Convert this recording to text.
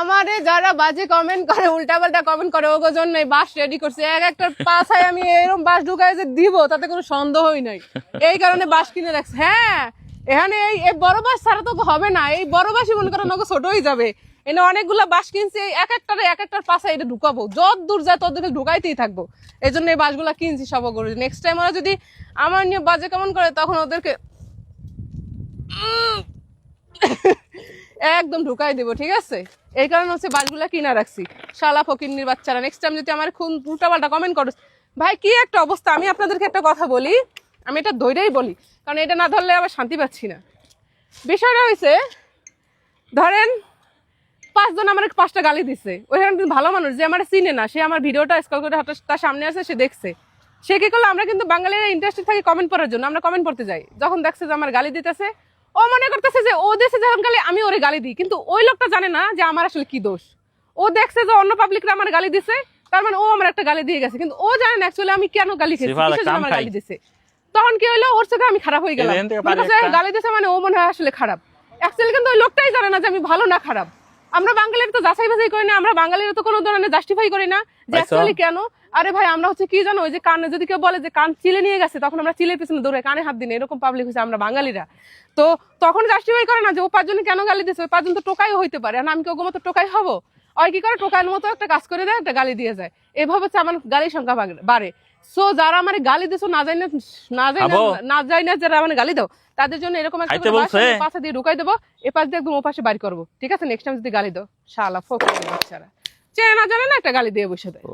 আমারে যারা বাজে কমেন্ট করে উল্টাপাল্টা কমেন্ট করে ওগো জন্য বাস রেডি করছে এক একটা পাছায় আমি এরকম বাস ঢুকাই যে দিব তাতে কোনো সন্দেহই নাই এই কারণে বাস কিনে রাখছে হ্যাঁ এখানে এই বড় বাস ছাড়া তো হবে না এই বড় বাসই মনে করেন ওগো ছোট হয়ে যাবে এনে অনেকগুলো বাস কিনছি এক একটার পাছায় এটা ঢুকাবো যত দূর যায় তত দূর ঢুকাইতেই থাকবো এই জন্য এই বাসগুলা কিনছি সব করে নেক্সট টাইম ওরা যদি আমার নিয়ে বাজে কমেন্ট করে তখন ওদেরকে একদম ঢুকাই দেবো ঠিক আছে এই কারণে হচ্ছে বাসগুলা কিনা রাখছি শালা ফকিন্নির বাচ্চারা নেক্সট টাইম যদি আমার খুব উল্টাপাল্টা কমেন্ট করো ভাই কি একটা অবস্থা আমি আপনাদেরকে একটা কথা বলি আমি এটা ধৈর্যই বলি কারণ এটা না ধরলে আবার শান্তি পাচ্ছি না বিষয়টা হয়েছে ধরেন 5 জন আমার 5টা গালি দিছে ওইখানে কিন্তু ভালো মানুষ যে আমার চিনে না সে আমার ভিডিওটা স্ক্রল করে তার সামনে আছে সে দেখছে সে কি করলো আমরা কিন্তু বাঙালিরা ইন্টারেস্টেড থাকি কমেন্ট পড়ার জন্য আমরা কমেন্ট পড়তে যাই যখন দেখছে যে আমার গালি দিতেছে ও মনে করতেছে যে ও দেশে যখন গালি আমি ওরে গালি দিই কিন্তু ওই লোকটা জানে না যে আমার আসলে কি দোষ ও দেখছে যে অন্য পাবলিকরা আমার গালি দিছে তার মানে ও আমার একটা গালি দিয়ে গেছে কিন্তু ও জানে না অ্যাকচুয়ালি আমি কেন গালি খেয়েছি কিসের জন্য আমার গালি দিছে তখন কি হলো ওর সাথে আমি খারাপ হয়ে গেলাম গালি দিছে মানে ও মনে হয় আসলে খারাপ অ্যাকচুয়ালি কিন্তু ওই লোকটাই জানে না যে আমি ভালো না খারাপ আমরা বাঙালিরা তো যাচাই বাছাই করি না আমরা বাঙালিরা তো কোনো ধরনের জাস্টিফাই করি না যে অ্যাকচুয়ালি কেন আরে ভাই আমরা হচ্ছে কি জানো ওই যে কানে যদি কেউ বলে যে কান চিলে নিয়ে গেছে তখন আমরা চিলের পিছনে দৌড়াই কানে হাত দিই এরকম পাবলিক হচ্ছে আমরা বাঙালিরা তো তখন জাস্টিফাই করে না যে ও 5 জনে কেন গালি দিচ্ছে ওই 5 জন তো টোকাইও হইতে পারে আর আমি কি ওগো মতো টোকাই হবো আর কি করে টোকাইয়ের মতো একটা কাজ করে দেয় একটা গালি দিয়ে যায় এভাবে হচ্ছে আমার গালির সংখ্যা বাড়ে সো যারা আমার গালি দিছো না যাই না যারা আমার গালি দাও তাদের জন্য এরকম একটা পাশা দিয়ে ঢুকাই দেবো এ পাশ দিয়ে একদম ও পাশে বাড়ি করবো ঠিক আছে নেক্সট টাইম যদি গালি দাও শালা ফোক বাচ্চারা চেনে না জানে না একটা গালি দিয়ে বসে দেয়